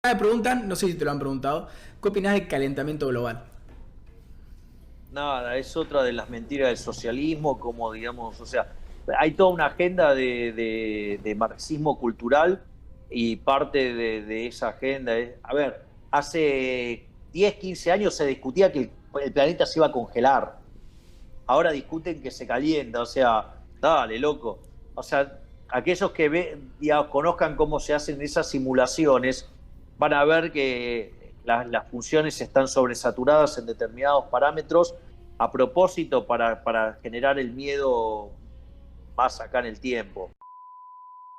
Me preguntan, no sé si te lo han preguntado, ¿qué opinás del calentamiento global? Nada, es otra de las mentiras del socialismo, como digamos, o sea, hay toda una agenda de marxismo cultural y parte de esa agenda es, a ver, hace 10, 15 años se discutía que el planeta se iba a congelar, ahora discuten que se calienta, o sea, dale, loco. O sea, aquellos que digamos, conozcan cómo se hacen esas simulaciones van a ver que las funciones están sobresaturadas en determinados parámetros a propósito para generar el miedo más acá en el tiempo.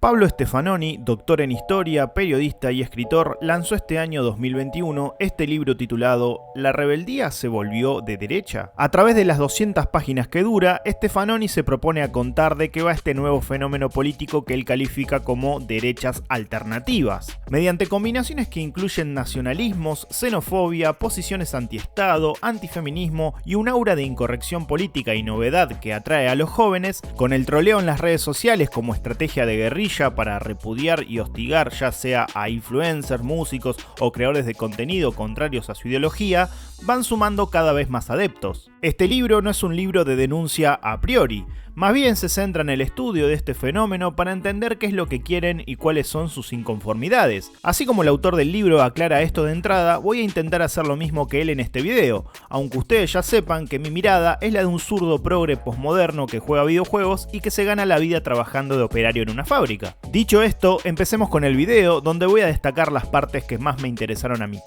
Pablo Stefanoni, doctor en historia, periodista y escritor, lanzó este año 2021 este libro titulado ¿La rebeldía se volvió de derecha? A través de las 200 páginas que dura, Stefanoni se propone a contar de qué va este nuevo fenómeno político que él califica como derechas alternativas, mediante combinaciones que incluyen nacionalismos, xenofobia, posiciones antiestado, antifeminismo y un aura de incorrección política y novedad que atrae a los jóvenes, con el troleo en las redes sociales como estrategia de guerrilla para repudiar y hostigar ya sea a influencers, músicos o creadores de contenido contrarios a su ideología, van sumando cada vez más adeptos. Este libro no es un libro de denuncia a priori, más bien se centra en el estudio de este fenómeno para entender qué es lo que quieren y cuáles son sus inconformidades. Así como el autor del libro aclara esto de entrada, voy a intentar hacer lo mismo que él en este video, aunque ustedes ya sepan que mi mirada es la de un zurdo progre posmoderno que juega videojuegos y que se gana la vida trabajando de operario en una fábrica. Dicho esto, empecemos con el video donde voy a destacar las partes que más me interesaron a mí.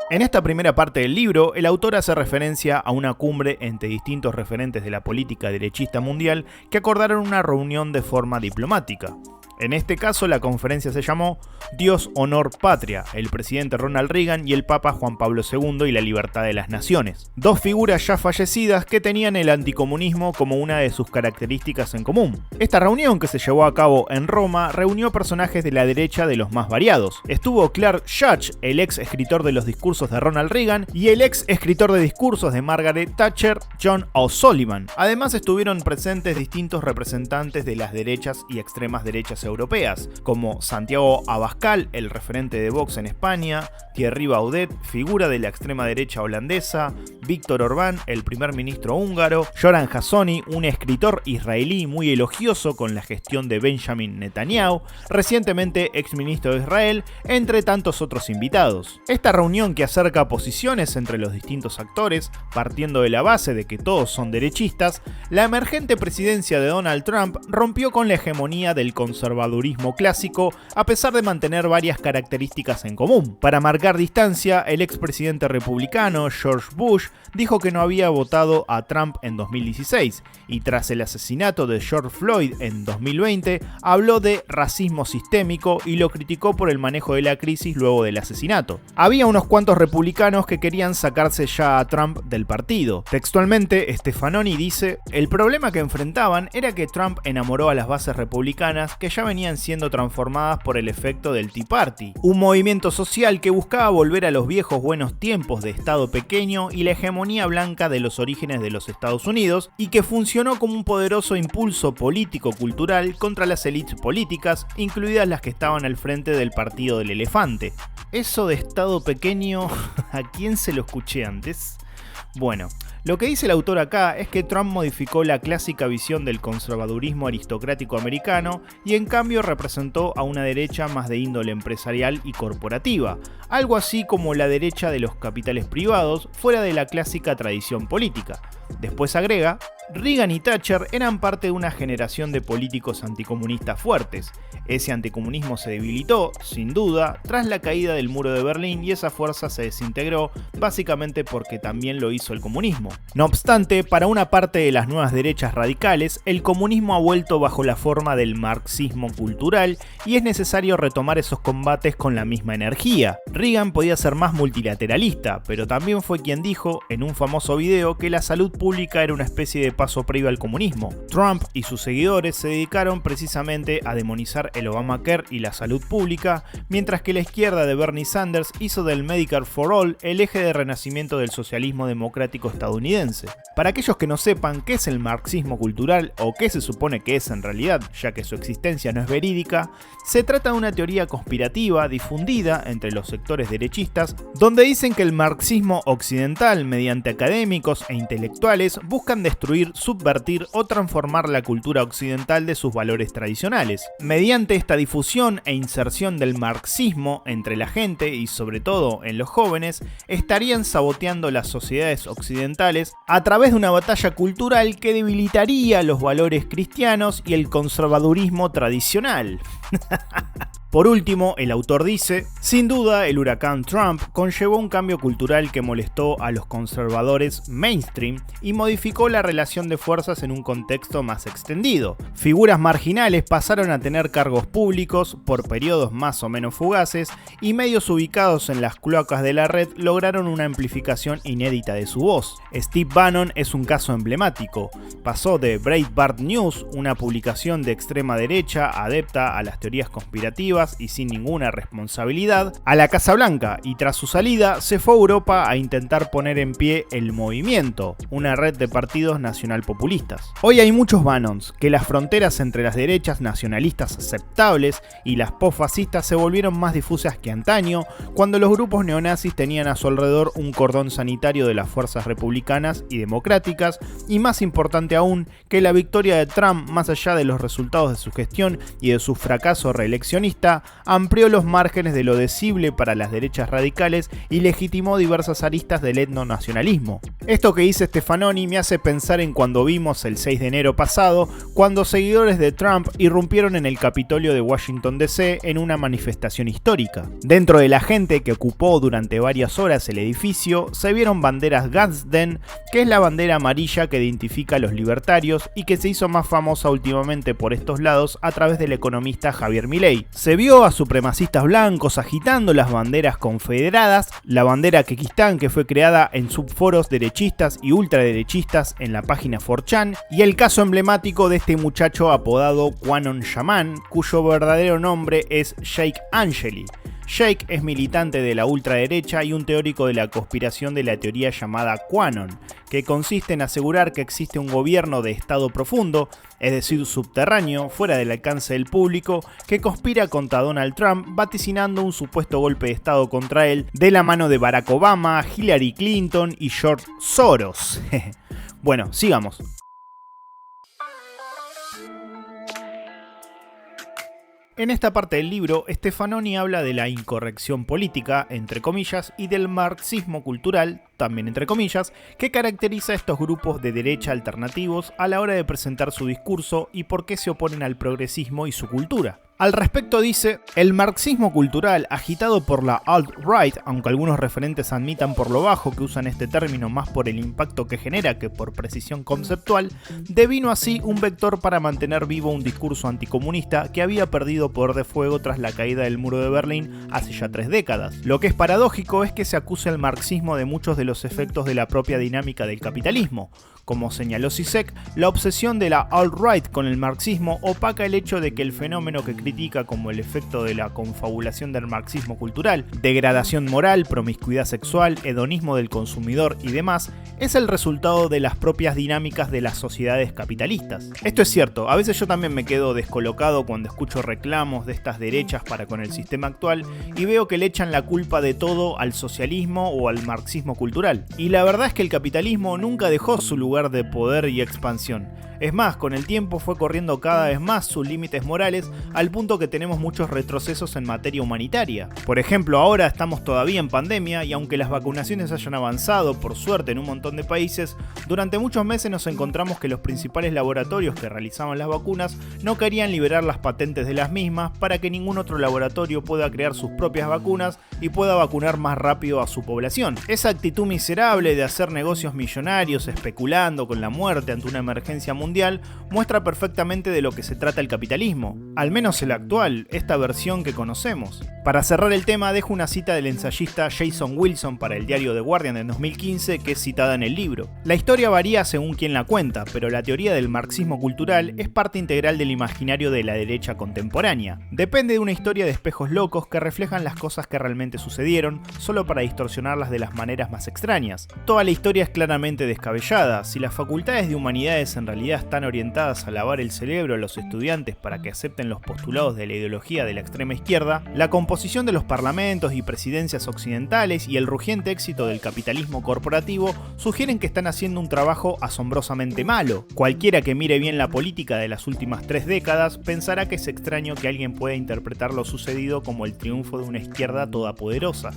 En esta primera parte del libro, el autor hace referencia a una cumbre entre distintos referentes de la política derechista mundial que acordaron una reunión de forma diplomática. En este caso, la conferencia se llamó Dios, Honor, Patria, el presidente Ronald Reagan y el Papa Juan Pablo II y la libertad de las naciones. Dos figuras ya fallecidas que tenían el anticomunismo como una de sus características en común. Esta reunión, que se llevó a cabo en Roma, reunió personajes de la derecha de los más variados. Estuvo Clark Judge, el ex escritor de los discursos de Ronald Reagan, y el ex escritor de discursos de Margaret Thatcher, John O'Sullivan. Además estuvieron presentes distintos representantes de las derechas y extremas derechas europeas, como Santiago Abascal, el referente de Vox en España, Thierry Baudet, figura de la extrema derecha holandesa, Viktor Orbán, el primer ministro húngaro, Joran Hassouni, un escritor israelí muy elogioso con la gestión de Benjamin Netanyahu, recientemente exministro de Israel, entre tantos otros invitados. Esta reunión, que acerca posiciones entre los distintos actores, partiendo de la base de que todos son derechistas, la emergente presidencia de Donald Trump rompió con la hegemonía del conservadurismo clásico, a pesar de mantener varias características en común. Para marcar distancia, el expresidente republicano George Bush dijo que no había votado a Trump en 2016 y tras el asesinato de George Floyd en 2020 habló de racismo sistémico y lo criticó por el manejo de la crisis luego del asesinato. Había unos cuantos republicanos que querían sacarse ya a Trump del partido. Textualmente, Stefanoni dice: el problema que enfrentaban era que Trump enamoró a las bases republicanas que ya venían siendo transformadas por el efecto del Tea Party, un movimiento social que buscaba volver a los viejos buenos tiempos de Estado pequeño y la hegemonía blanca de los orígenes de los Estados Unidos, y que funcionó como un poderoso impulso político-cultural contra las élites políticas, incluidas las que estaban al frente del Partido del Elefante. Eso de Estado pequeño, ¿a quién se lo escuché antes? Bueno, lo que dice el autor acá es que Trump modificó la clásica visión del conservadurismo aristocrático americano y en cambio representó a una derecha más de índole empresarial y corporativa, algo así como la derecha de los capitales privados fuera de la clásica tradición política. Después agrega: Reagan y Thatcher eran parte de una generación de políticos anticomunistas fuertes. Ese anticomunismo se debilitó, sin duda, tras la caída del muro de Berlín y esa fuerza se desintegró básicamente porque también lo hizo el comunismo. No obstante, para una parte de las nuevas derechas radicales, el comunismo ha vuelto bajo la forma del marxismo cultural y es necesario retomar esos combates con la misma energía. Reagan podía ser más multilateralista, pero también fue quien dijo en un famoso video que la salud pública era una especie de paso previo al comunismo. Trump y sus seguidores se dedicaron precisamente a demonizar el Obamacare y la salud pública, mientras que la izquierda de Bernie Sanders hizo del Medicare for All el eje de renacimiento del socialismo democrático estadounidense. Para aquellos que no sepan qué es el marxismo cultural o qué se supone que es en realidad, ya que su existencia no es verídica, se trata de una teoría conspirativa difundida entre los sectores derechistas, donde dicen que el marxismo occidental, mediante académicos e intelectuales, buscan destruir, subvertir o transformar la cultura occidental de sus valores tradicionales. Mediante esta difusión e inserción del marxismo entre la gente y sobre todo en los jóvenes, estarían saboteando las sociedades occidentales a través de una batalla cultural que debilitaría los valores cristianos y el conservadurismo tradicional. Por último, el autor dice: sin duda, el huracán Trump conllevó un cambio cultural que molestó a los conservadores mainstream y modificó la relación de fuerzas en un contexto más extendido. Figuras marginales pasaron a tener cargos públicos por periodos más o menos fugaces y medios ubicados en las cloacas de la red lograron una amplificación inédita de su voz. Steve Bannon es un caso emblemático. Pasó de Breitbart News, una publicación de extrema derecha adepta a las teorías conspirativas y sin ninguna responsabilidad, a la Casa Blanca, y tras su salida se fue a Europa a intentar poner en pie el Movimiento, una red de partidos nacional populistas. Hoy hay muchos Bannons, que las fronteras entre las derechas nacionalistas aceptables y las postfascistas se volvieron más difusas que antaño, cuando los grupos neonazis tenían a su alrededor un cordón sanitario de las fuerzas republicanas y democráticas, y más importante aún, que la victoria de Trump, más allá de los resultados de su gestión y de su fracaso reeleccionista, amplió los márgenes de lo decible para las derechas radicales y legitimó diversas aristas del etnonacionalismo. Esto que dice Stefanoni me hace pensar en cuando vimos el 6 de enero pasado, cuando seguidores de Trump irrumpieron en el Capitolio de Washington DC en una manifestación histórica. Dentro de la gente que ocupó durante varias horas el edificio, se vieron banderas Gadsden, que es la bandera amarilla que identifica a los libertarios y que se hizo más famosa últimamente por estos lados a través del economista Javier Milei. Se vio a supremacistas blancos agitando las banderas confederadas, la bandera Kekistán, que fue creada en subforos derechistas y ultraderechistas en la página 4chan, y el caso emblemático de este muchacho apodado Quanon Shaman, cuyo verdadero nombre es Sheikh Angeli. Sheikh es militante de la ultraderecha y un teórico de la conspiración de la teoría llamada Quanon, que consiste en asegurar que existe un gobierno de estado profundo, es decir, subterráneo, fuera del alcance del público, que conspira contra Donald Trump, vaticinando un supuesto golpe de estado contra él de la mano de Barack Obama, Hillary Clinton y George Soros. Bueno, sigamos. En esta parte del libro, Stefanoni habla de la incorrección política, entre comillas, y del marxismo cultural, también entre comillas, que caracteriza a estos grupos de derecha alternativos a la hora de presentar su discurso y por qué se oponen al progresismo y su cultura. Al respecto dice: el marxismo cultural, agitado por la alt-right, aunque algunos referentes admitan por lo bajo que usan este término más por el impacto que genera que por precisión conceptual, devino así un vector para mantener vivo un discurso anticomunista que había perdido poder de fuego tras la caída del muro de Berlín hace ya 3 décadas. Lo que es paradójico es que se acuse al marxismo de muchos de los efectos de la propia dinámica del capitalismo. Como señaló Zizek, la obsesión de la alt-right con el marxismo opaca el hecho de que el fenómeno que critica como el efecto de la confabulación del marxismo cultural, degradación moral, promiscuidad sexual, hedonismo del consumidor y demás, es el resultado de las propias dinámicas de las sociedades capitalistas. Esto es cierto, a veces yo también me quedo descolocado cuando escucho reclamos de estas derechas para con el sistema actual y veo que le echan la culpa de todo al socialismo o al marxismo cultural. Y la verdad es que el capitalismo nunca dejó su lugar de poder y expansión. Es más, con el tiempo fue corriendo cada vez más sus límites morales al punto que tenemos muchos retrocesos en materia humanitaria. Por ejemplo, ahora estamos todavía en pandemia y aunque las vacunaciones hayan avanzado, por suerte, en un montón de países, durante muchos meses nos encontramos que los principales laboratorios que realizaban las vacunas no querían liberar las patentes de las mismas para que ningún otro laboratorio pueda crear sus propias vacunas y pueda vacunar más rápido a su población. Esa actitud miserable de hacer negocios millonarios, especular lidiando con la muerte ante una emergencia mundial, muestra perfectamente de lo que se trata el capitalismo, al menos el actual, esta versión que conocemos. Para cerrar el tema, dejo una cita del ensayista Jason Wilson para el diario The Guardian en 2015, que es citada en el libro. La historia varía según quien la cuenta, pero la teoría del marxismo cultural es parte integral del imaginario de la derecha contemporánea. Depende de una historia de espejos locos que reflejan las cosas que realmente sucedieron, solo para distorsionarlas de las maneras más extrañas. Toda la historia es claramente descabellada. Si las facultades de humanidades en realidad están orientadas a lavar el cerebro a los estudiantes para que acepten los postulados de la ideología de la extrema izquierda, la composición de los parlamentos y presidencias occidentales y el rugiente éxito del capitalismo corporativo sugieren que están haciendo un trabajo asombrosamente malo. Cualquiera que mire bien la política de las últimas 3 décadas pensará que es extraño que alguien pueda interpretar lo sucedido como el triunfo de una izquierda todopoderosa.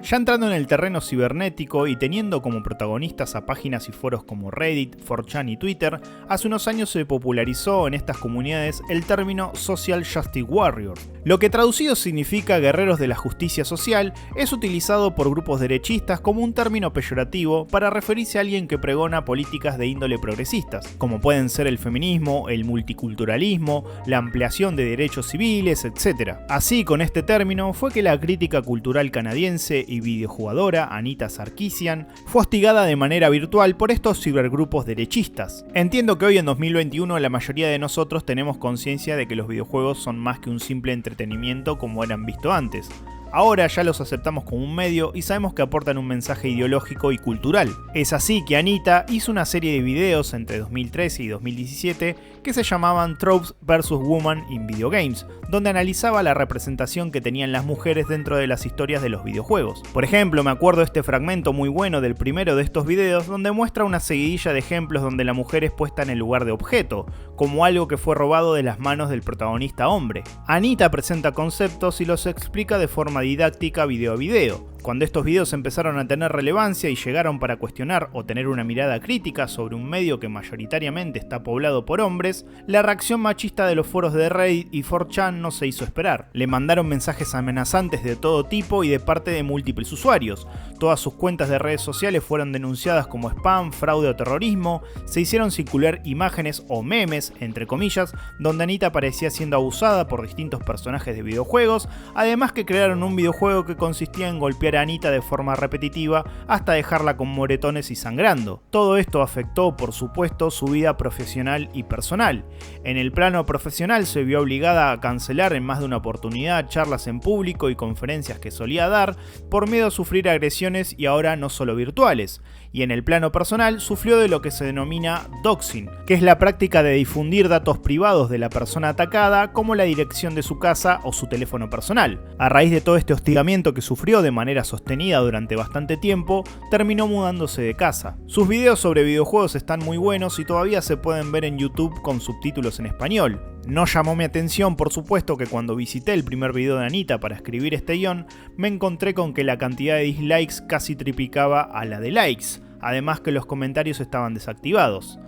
Ya entrando en el terreno cibernético y teniendo como protagonistas a páginas y foros como Reddit, 4chan y Twitter, hace unos años se popularizó en estas comunidades el término Social Justice Warrior. Lo que traducido significa guerreros de la justicia social, es utilizado por grupos derechistas como un término peyorativo para referirse a alguien que pregona políticas de índole progresistas, como pueden ser el feminismo, el multiculturalismo, la ampliación de derechos civiles, etc. Así, con este término fue que la crítica cultural canadiense y videojugadora Anita Sarkeesian fue hostigada de manera virtual por estos cibergrupos derechistas. Entiendo que hoy en 2021 la mayoría de nosotros tenemos conciencia de que los videojuegos son más que un simple entretenimiento como eran visto antes. Ahora ya los aceptamos como un medio y sabemos que aportan un mensaje ideológico y cultural. Es así que Anita hizo una serie de videos entre 2013 y 2017 que se llamaban Tropes vs. Women in Video Games, donde analizaba la representación que tenían las mujeres dentro de las historias de los videojuegos. Por ejemplo, me acuerdo de este fragmento muy bueno del primero de estos videos donde muestra una seguidilla de ejemplos donde la mujer es puesta en el lugar de objeto, como algo que fue robado de las manos del protagonista hombre. Anita presenta conceptos y los explica de forma didáctica video a video. Cuando estos videos empezaron a tener relevancia y llegaron para cuestionar o tener una mirada crítica sobre un medio que mayoritariamente está poblado por hombres, la reacción machista de los foros de Reddit y 4chan no se hizo esperar. Le mandaron mensajes amenazantes de todo tipo y de parte de múltiples usuarios. Todas sus cuentas de redes sociales fueron denunciadas como spam, fraude o terrorismo. Se hicieron circular imágenes o memes, entre comillas, donde Anita aparecía siendo abusada por distintos personajes de videojuegos, además que crearon un videojuego que consistía en golpear a Anita de forma repetitiva hasta dejarla con moretones y sangrando. Todo esto afectó, por supuesto, su vida profesional y personal. En el plano profesional se vio obligada a cancelar en más de una oportunidad charlas en público y conferencias que solía dar por miedo a sufrir agresiones y ahora no solo virtuales. Y en el plano personal sufrió de lo que se denomina doxing, que es la práctica de difundir datos privados de la persona atacada como la dirección de su casa o su teléfono personal. A raíz de todo este hostigamiento que sufrió de manera sostenida durante bastante tiempo, terminó mudándose de casa. Sus videos sobre videojuegos están muy buenos y todavía se pueden ver en YouTube con subtítulos en español. No llamó mi atención, por supuesto, que cuando visité el primer video de Anita para escribir este guión, me encontré con que la cantidad de dislikes casi triplicaba a la de likes, además que los comentarios estaban desactivados.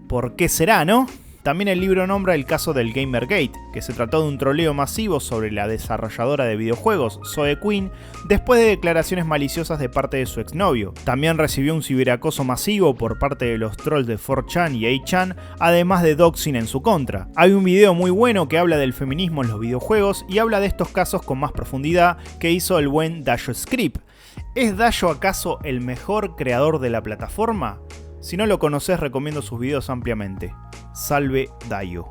¿Por qué será, no? También el libro nombra el caso del Gamergate, que se trató de un troleo masivo sobre la desarrolladora de videojuegos, Zoe Quinn, después de declaraciones maliciosas de parte de su exnovio. También recibió un ciberacoso masivo por parte de los trolls de 4chan y 8chan, además de doxing en su contra. Hay un video muy bueno que habla del feminismo en los videojuegos y habla de estos casos con más profundidad que hizo el buen Dasho Script. ¿Es Dasho acaso el mejor creador de la plataforma? Si no lo conoces, recomiendo sus videos ampliamente. Salve Dayo.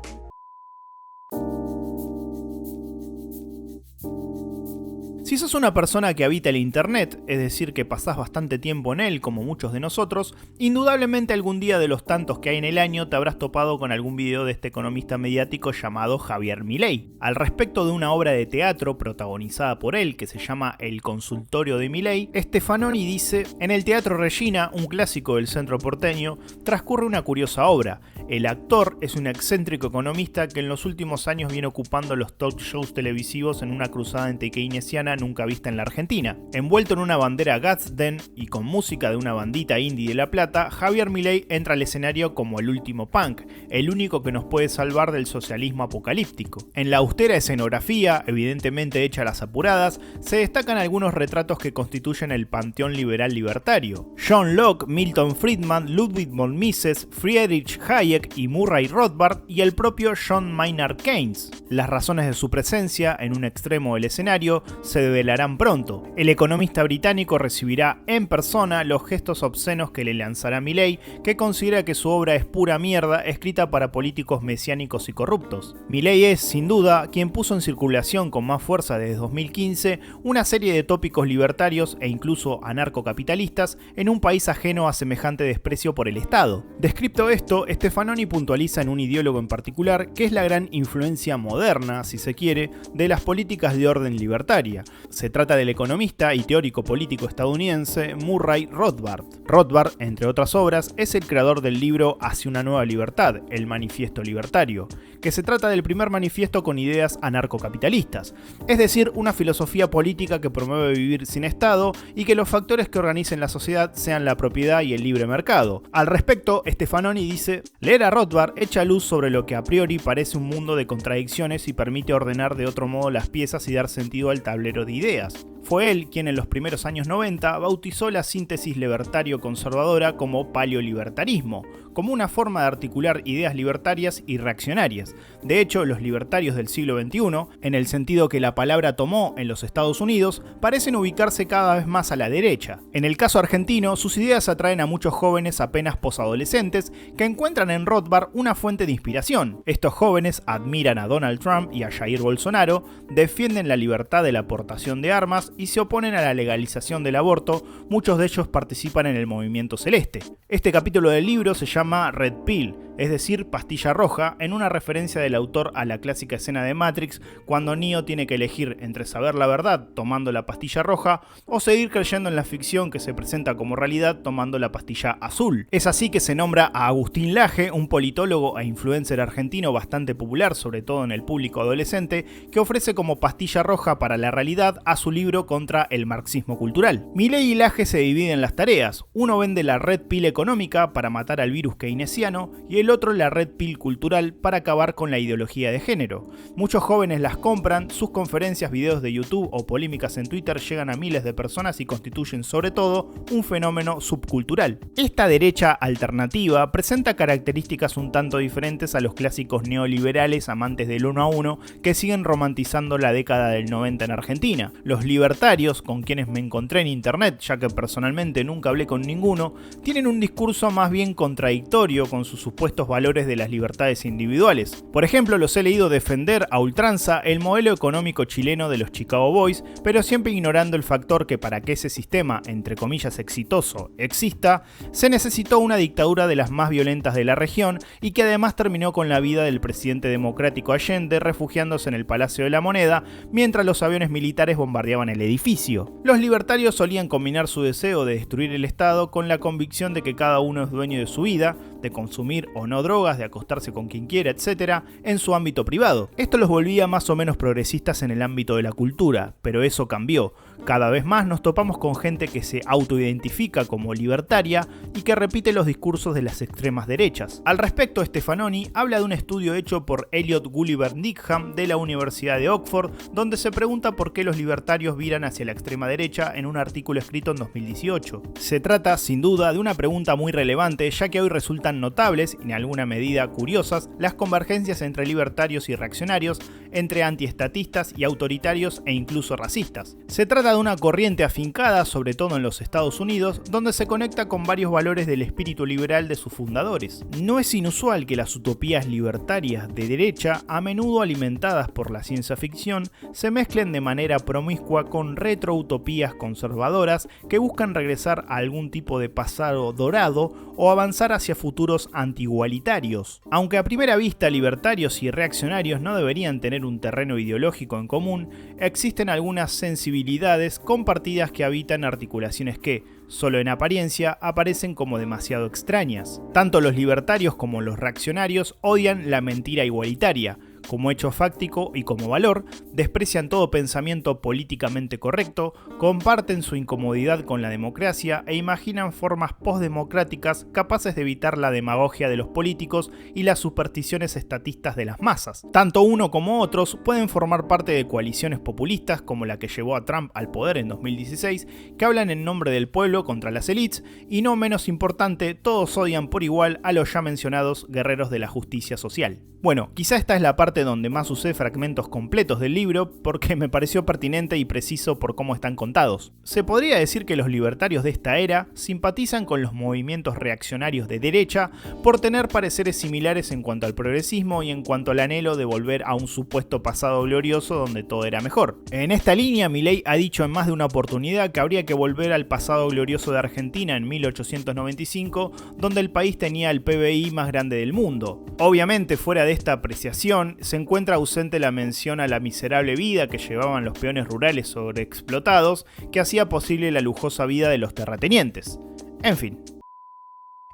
Si sos una persona que habita el internet, es decir que pasás bastante tiempo en él como muchos de nosotros, indudablemente algún día de los tantos que hay en el año te habrás topado con algún video de este economista mediático llamado Javier Milei. Al respecto de una obra de teatro protagonizada por él que se llama El consultorio de Milei, Stefanoni dice: en el Teatro Regina, un clásico del centro porteño, transcurre una curiosa obra. El actor es un excéntrico economista que en los últimos años viene ocupando los talk shows televisivos en una cruzada anti-keynesiana nunca vista en la Argentina. Envuelto en una bandera Gadsden y con música de una bandita indie de La Plata, Javier Milei entra al escenario como el último punk, el único que nos puede salvar del socialismo apocalíptico. En la austera escenografía, evidentemente hecha a las apuradas, se destacan algunos retratos que constituyen el panteón liberal libertario. John Locke, Milton Friedman, Ludwig von Mises, Friedrich Hayek y Murray Rothbard y el propio John Maynard Keynes. Las razones de su presencia en un extremo del escenario se develarán pronto. El economista británico recibirá en persona los gestos obscenos que le lanzará Milei, que considera que su obra es pura mierda escrita para políticos mesiánicos y corruptos. Milei es, sin duda, quien puso en circulación con más fuerza desde 2015 una serie de tópicos libertarios e incluso anarcocapitalistas en un país ajeno a semejante desprecio por el Estado. Descripto esto, Stefanoni puntualiza en un ideólogo en particular que es la gran influencia moderna, si se quiere, de las políticas de orden libertaria. Se trata del economista y teórico político estadounidense Murray Rothbard. Rothbard, entre otras obras, es el creador del libro Hacia una nueva libertad, el Manifiesto Libertario, que se trata del primer manifiesto con ideas anarcocapitalistas, es decir, una filosofía política que promueve vivir sin Estado y que los factores que organicen la sociedad sean la propiedad y el libre mercado. Al respecto, Stefanoni dice: leer a Rothbard echa luz sobre lo que a priori parece un mundo de contradicciones y permite ordenar de otro modo las piezas y dar sentido al tablero de ideas. Fue él quien en los primeros años 90 bautizó la síntesis libertario-conservadora como paleolibertarismo, como una forma de articular ideas libertarias y reaccionarias. De hecho, los libertarios del siglo XXI, en el sentido que la palabra tomó en los Estados Unidos, parecen ubicarse cada vez más a la derecha. En el caso argentino, sus ideas atraen a muchos jóvenes apenas posadolescentes que encuentran en Rothbard una fuente de inspiración. Estos jóvenes admiran a Donald Trump y a Jair Bolsonaro, defienden la libertad de la aportación de armas y se oponen a la legalización del aborto. Muchos de ellos participan en el movimiento celeste. Este capítulo del libro se llama Red Pill, es decir, pastilla roja, en una referencia del autor a la clásica escena de Matrix cuando Neo tiene que elegir entre saber la verdad tomando la pastilla roja o seguir creyendo en la ficción que se presenta como realidad tomando la pastilla azul. Es así que se nombra a Agustín Laje, un politólogo e influencer argentino bastante popular, sobre todo en el público adolescente, que ofrece como pastilla roja para la realidad a su libro contra el marxismo cultural. Milei y Laje se dividen las tareas. Uno vende la Red Pill económica para matar al virus keynesiano y el otro la Red Pill cultural para acabar con la ideología de género. Muchos jóvenes las compran, sus conferencias, videos de YouTube o polémicas en Twitter llegan a miles de personas y constituyen sobre todo un fenómeno subcultural. Esta derecha alternativa presenta características un tanto diferentes a los clásicos neoliberales amantes del 1 a 1 que siguen romantizando la década del 90 en Argentina. Los libertarios, con quienes me encontré en internet, ya que personalmente nunca hablé con ninguno, tienen un discurso más bien contradictorio con sus supuestos valores de las libertades individuales. Por ejemplo, los he leído defender a ultranza el modelo económico chileno de los Chicago Boys, pero siempre ignorando el factor que para que ese sistema, entre comillas exitoso, exista, se necesitó una dictadura de las más violentas de la región y que además terminó con la vida del presidente democrático Allende refugiándose en el Palacio de la Moneda mientras los aviones militares bombardeaban el edificio. Los libertarios solían combinar su deseo de destruir el Estado con la convicción de que cada uno es dueño de su vida, de consumir o no drogas, de acostarse con quien quiera, etc., en su ámbito privado. Esto los volvía más o menos progresistas en el ámbito de la cultura, pero eso cambió. Cada vez más nos topamos con gente que se autoidentifica como libertaria y que repite los discursos de las extremas derechas. Al respecto, Stefanoni habla de un estudio hecho por Elliot Gulliver Needham de la Universidad de Oxford, donde se pregunta por qué los libertarios viran hacia la extrema derecha en un artículo escrito en 2018. Se trata, sin duda, de una pregunta muy relevante, ya que hoy resultan notables, y en alguna medida curiosas, las convergencias entre libertarios y reaccionarios, entre antiestatistas y autoritarios e incluso racistas. Se trata de una corriente afincada, sobre todo en los Estados Unidos, donde se conecta con varios valores del espíritu liberal de sus fundadores. No es inusual que las utopías libertarias de derecha, a menudo alimentadas por la ciencia ficción, se mezclen de manera promiscua con retroutopías conservadoras que buscan regresar a algún tipo de pasado dorado o avanzar hacia futuros antigualitarios. igualitarios. Aunque a primera vista libertarios y reaccionarios no deberían tener un terreno ideológico en común, existen algunas sensibilidades compartidas que habitan articulaciones que, solo en apariencia, aparecen como demasiado extrañas. Tanto los libertarios como los reaccionarios odian la mentira igualitaria. Como hecho fáctico y como valor, desprecian todo pensamiento políticamente correcto, comparten su incomodidad con la democracia e imaginan formas postdemocráticas capaces de evitar la demagogia de los políticos y las supersticiones estatistas de las masas. Tanto uno como otros pueden formar parte de coaliciones populistas como la que llevó a Trump al poder en 2016, que hablan en nombre del pueblo contra las élites y, no menos importante, todos odian por igual a los ya mencionados guerreros de la justicia social. Bueno, quizá esta es la parte donde más usé fragmentos completos del libro porque me pareció pertinente y preciso por cómo están contados. Se podría decir que los libertarios de esta era simpatizan con los movimientos reaccionarios de derecha por tener pareceres similares en cuanto al progresismo y en cuanto al anhelo de volver a un supuesto pasado glorioso donde todo era mejor. En esta línea, Milei ha dicho en más de una oportunidad que habría que volver al pasado glorioso de Argentina en 1895, donde el país tenía el PBI más grande del mundo. Obviamente, fuera de esta apreciación, se encuentra ausente la mención a la miserable vida que llevaban los peones rurales sobreexplotados, que hacía posible la lujosa vida de los terratenientes. En fin.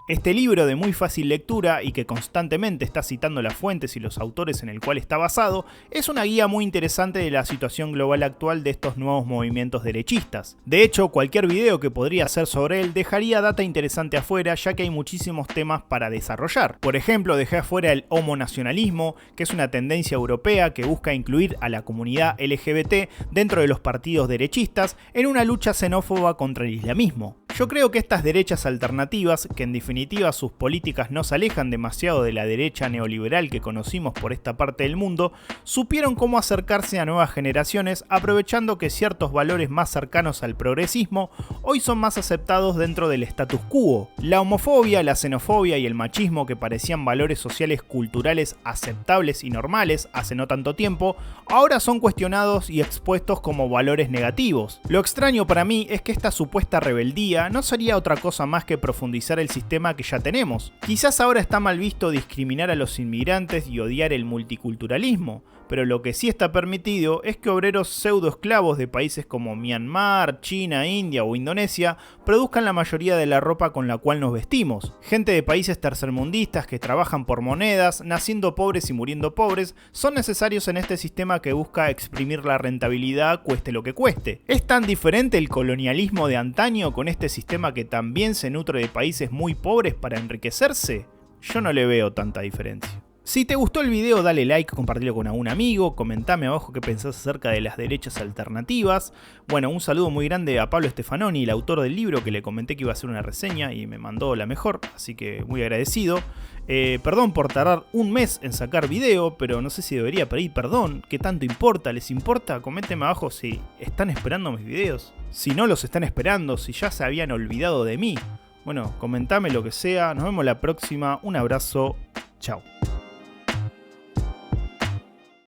Este libro de muy fácil lectura y que constantemente está citando las fuentes y los autores en el cual está basado, es una guía muy interesante de la situación global actual de estos nuevos movimientos derechistas. De hecho, cualquier video que podría hacer sobre él dejaría data interesante afuera, ya que hay muchísimos temas para desarrollar. Por ejemplo, dejé afuera el homonacionalismo, que es una tendencia europea que busca incluir a la comunidad LGBT dentro de los partidos derechistas en una lucha xenófoba contra el islamismo. Yo creo que estas derechas alternativas, que en definitiva sus políticas no se alejan demasiado de la derecha neoliberal que conocimos por esta parte del mundo, supieron cómo acercarse a nuevas generaciones aprovechando que ciertos valores más cercanos al progresismo hoy son más aceptados dentro del status quo. La homofobia, la xenofobia y el machismo, que parecían valores sociales culturales aceptables y normales hace no tanto tiempo, ahora son cuestionados y expuestos como valores negativos. Lo extraño para mí es que esta supuesta rebeldía no sería otra cosa más que profundizar el sistema que ya tenemos. Quizás ahora está mal visto discriminar a los inmigrantes y odiar el multiculturalismo, pero lo que sí está permitido es que obreros pseudoesclavos de países como Myanmar, China, India o Indonesia produzcan la mayoría de la ropa con la cual nos vestimos. Gente de países tercermundistas que trabajan por monedas, naciendo pobres y muriendo pobres, son necesarios en este sistema que busca exprimir la rentabilidad cueste lo que cueste. ¿Es tan diferente el colonialismo de antaño con este sistema que también se nutre de países muy pobres para enriquecerse? Yo no le veo tanta diferencia. Si te gustó el video, dale like, compartilo con algún amigo, comentame abajo qué pensás acerca de las derechas alternativas. Bueno, un saludo muy grande a Pablo Stefanoni, el autor del libro, que le comenté que iba a hacer una reseña y me mandó la mejor, así que muy agradecido. Perdón por tardar un mes en sacar video, pero no sé si debería pedir perdón. ¿Qué tanto importa? ¿Les importa? Coméntenme abajo si están esperando mis videos, si no los están esperando, si ya se habían olvidado de mí. Bueno, comentame lo que sea, nos vemos la próxima, un abrazo, chao.